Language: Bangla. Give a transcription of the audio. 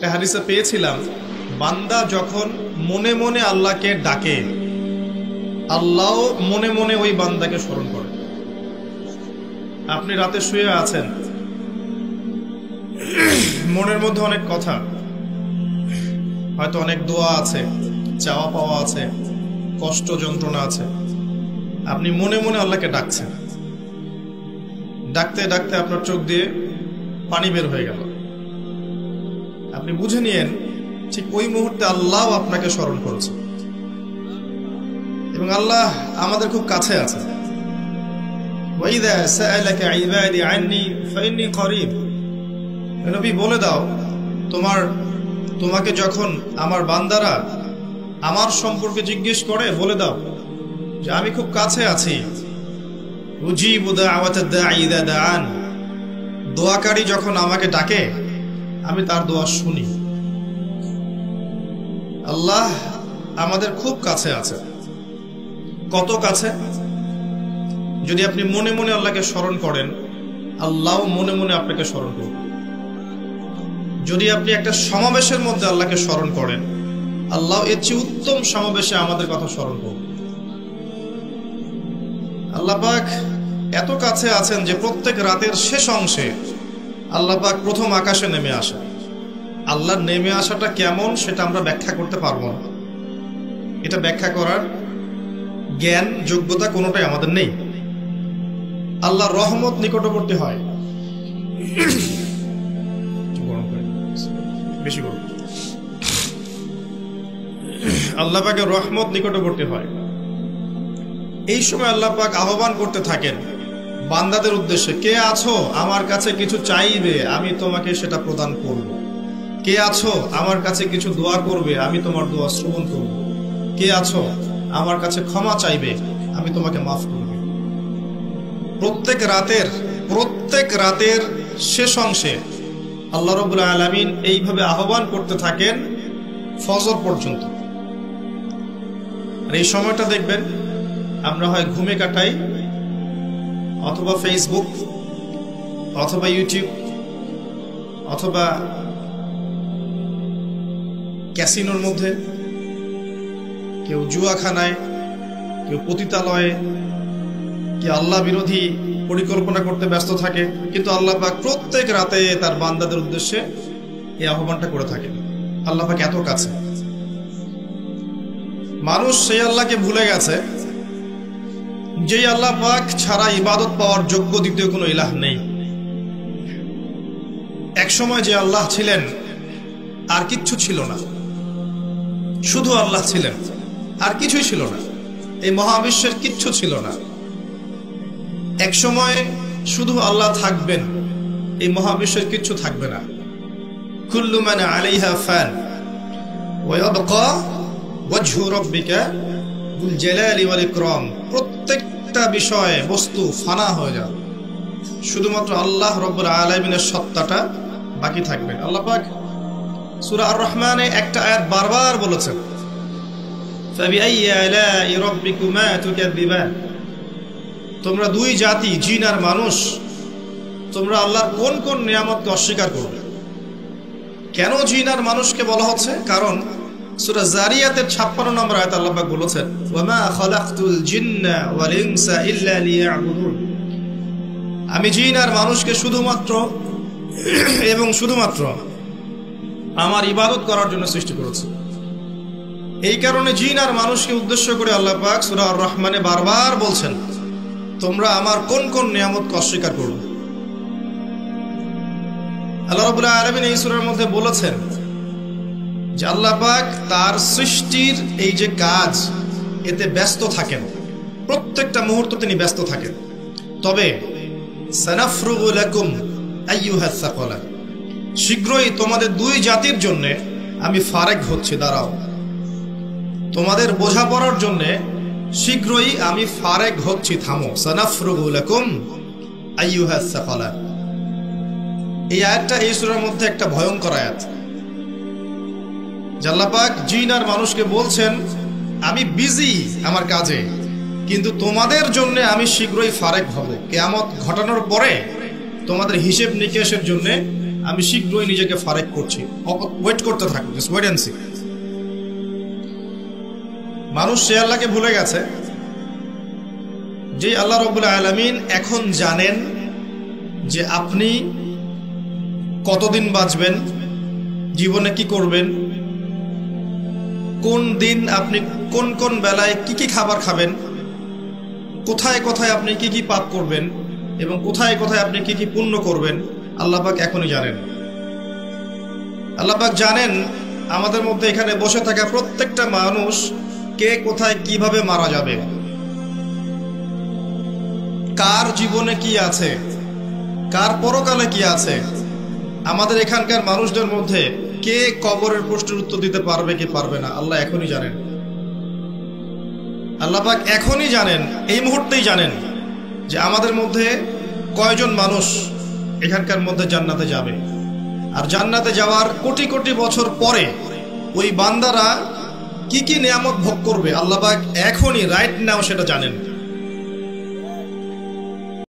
একটা হাদিসে পেয়েছিলাম, বান্দা যখন মনে মনে আল্লাহকে ডাকে, আল্লাহ মনে মনে ওই বান্দাকে স্মরণ করে। আপনি রাতে শুয়ে আছেন, মনের মধ্যে অনেক কথা, হয়তো অনেক দোয়া আছে, চাওয়া পাওয়া আছে, কষ্ট যন্ত্রণা আছে, আপনি মনে মনে আল্লাহকে ডাকছেন। ডাকতে ডাকতে আপনার চোখ দিয়ে পানি বের হয়ে গেল। আপনি বুঝে নিয়েন ঠিক ওই মুহূর্তে আল্লাহ আপনাকে স্মরণ করেছে, এবং আল্লাহ আমাদের খুব কাছে আছে। ওয়াইদা সাআলাকা ইবাদি আন্নী ফাইন্নী করিব। নবী বলে দাও, তোমাকে যখন আমার বান্দারা আমার সম্পর্কে জিজ্ঞেস করে, বলে দাও যে আমি খুব কাছে আছি। উজিবু দাওয়াতাদ দাঈ ইযা দাআন। দোয়াকারী যখন আমাকে ডাকে, আমি তার দোয়া শুনি। আল্লাহ আমাদের খুব কাছে আছে। কত কাছে? যদি আপনি মনে মনে আল্লাহকে স্মরণ করেন, আল্লাহ মনে মনে আপনাকে স্মরণ করবেন। যদি আপনি একটা সমাবেশের মধ্যে আল্লাহকে স্মরণ করেন, আল্লাহ এর চেয়ে উত্তম সমাবেশে আমাদের কথা স্মরণ করবেন। আল্লাহ পাক এত কাছে আছেন যে প্রত্যেক রাতের শেষ অংশে আল্লাহ পাক প্রথম আকাশে নেমে আসেন। আল্লাহর নেমে আসাটা কেমন সেটা আমরা ব্যাখ্যা করতে পারবো না। এটা ব্যাখ্যা করার জ্ঞান যোগ্যতা কোনোটাই আমাদের নেই। আল্লাহর রহমত নিকটবর্তী হয়। বেশি গরম। আল্লাহ পাকের রহমত নিকটবর্তী হয়। এই সময় আল্লাহ পাক আহ্বান করতে থাকেন বান্দাদের উদ্দেশ্যে, কে আছো আমার কাছে কিছু চাইবে, আমি তোমাকে সেটা প্রদান করব। কে আছো আমার কাছে কিছু দোয়া করবে, আমি তোমার দোয়া শ্রবণ করব। কে আছো আমার কাছে ক্ষমা চাইবে, আমি তোমাকে মাফ করব। প্রত্যেক রাতের শেষ অংশে আল্লাহ রাব্বুল আলামিন এইভাবে আহ্বান করতে থাকেন ফজর পর্যন্ত। আর এই সময়টা দেখবেন আমরা হয় ঘুমে কাটাই, অথবা ফেসবুক, অথবা ইউটিউব, অথবা ক্যাসিনোর মধ্যে, কেউ জুয়াখানায়, কেউ পতিতালয়ে, কেউ আল্লাহ বিরোধী পরিকল্পনা করতে ব্যস্ত থাকে। কিন্তু আল্লাহ পাক প্রত্যেক রাতে তার বান্দাদের উদ্দেশ্যে এই আহ্বানটা করে থাকেন। আল্লাহ পাক এত কাছে। মানুষ সেই আল্লাহকে ভুলে গেছে যেই আল্লাহ পাক ছাড়া ইবাদত পাওয়ার যোগ্য দ্বিতীয় কোনো ইলাহ নেই। এক সময় যে আল্লাহ ছিলেন আর কিচ্ছু ছিল না, শুধু আল্লাহ ছিলেন, আর কিছুই ছিল না। এই মহাবিশ্বের কিচ্ছু ছিল না। এক সময় শুধু আল্লাহ থাকবেন, এই মহাবিশ্বের কিচ্ছু থাকবে না। কুল্লু মান আলাইহা ফান ওয়া ইয়াবকা ওয়াজহু রাব্বিকা যুল জালালি ওয়াল ইকরাম। প্রত্যেকটা বিষয় বস্তু ফানা হয়ে যাবে, শুধুমাত্র আল্লাহ রাব্বুল আলামিনের সত্তাটা বাকি থাকবে। আল্লাহ পাক সূরা আর রহমানে একটা আয়াত বারবার বলেছেন, ফাবিআইয়ি আলাই রাব্বিকুমা তুকাযযিবান। তোমরা দুই জাতি, জিন আর মানুষ, তোমরা আল্লাহর কোন কোন নিয়ামতকে অস্বীকার করবে। কেন জিন আর মানুষকে বলা হচ্ছে? কারণ সূরা জারিয়াতের 56 নম্বর আয়াতে আল্লাহ পাক বলেছেন, ওয়ামা খালাকতুল জিন্না ওয়াল ইনসা ইল্লা লিয়াবুদুন। আমি জিন আর মানুষকে শুধুমাত্র আমার ইবাদত করার জন্য সৃষ্টি করেছি। এই কারণে জিন আর মানুষকে উদ্দেশ্য করে আল্লাহ পাক সূরা আর রহমানে বারবার বলছেন, তোমরা আমার কোন কোন নিয়ামতকে অস্বীকার করবে। আল্লাহ রাব্বুল আলামিন এই সূরার মধ্যে বলেছেন যে আল্লাহ পাক তার সৃষ্টির এই যে কাজ, এতে ব্যস্ত থাকেন, প্রত্যেকটা মুহূর্ত তিনি ব্যস্ত থাকেন। তবে সানাফরুগু লাকুম আইয়ুহাস সাকালান, শীঘ্রই তোমাদের দুই জাতির জন্য আমি ফারেক হচ্ছি, দাঁড়াও। তোমাদের বোঝাপড়ার জন্য শীঘ্রই আমি ফারেক হচ্ছি, থামো। সানাফরুগু লাকুম আইয়ুহাস সাকালান। এই আয়াতটা এই সূরার মধ্যে একটা ভয়ঙ্কর আয়াত। আল্লাহ পাক জিন আর মানুষকে বলছেন, আমি বিজি আমার কাজে, কিন্তু তোমাদের জন্য আমি শীঘ্রই ফারেক হব। কিয়ামত ঘটানোর পরে তোমাদের হিসেব নিকেশের জন্য আমি শীঘ্রই নিজেকে ফারেক করছি, ওয়েট করতে থাকো, জাস্ট ওয়েট এন্ড সি। মানুষ সে আল্লাহকে ভুলে গেছে যে আল্লাহ রাব্বুল আলামিন এখন জানেন যে আপনি কতদিন বাঁচবেন, জীবনে কি করবেন, কোন দিন আপনি কোন কোন বেলায় কি কি খাবার খাবেন, কোথায় কোথায় আপনি কি কি পাপ করবেন এবং কোথায় কোথায় আপনি কি কি পুণ্য করবেন। আল্লাহ পাক এখনই জানেন। আল্লাহ পাক জানেন আমাদের মধ্যে এখানে বসে থাকা প্রত্যেকটা মানুষ কে কোথায় কিভাবে মারা যাবে, কার জীবনে কি আছে, কার পরকালে কি আছে। আমাদের এখানকার মানুষদের মধ্যে কে কবরের প্রশ্নের উত্তর দিতে পারবে কি পারবে না, আল্লাহ এখনই জানেন। আল্লাহ পাক এখনই জানেন, এই মুহূর্তেই জানেন যে আমাদের মধ্যে কয়জন মানুষ এখানকার মধ্যে জান্নাতে যাবে। আর জান্নাতে যাওয়ার কোটি কোটি বছর পরে ওই বান্দারা কি কি নিয়ামত ভোগ করবে, আল্লাহ পাক এখনই রাইট নাও সেটা জানেন।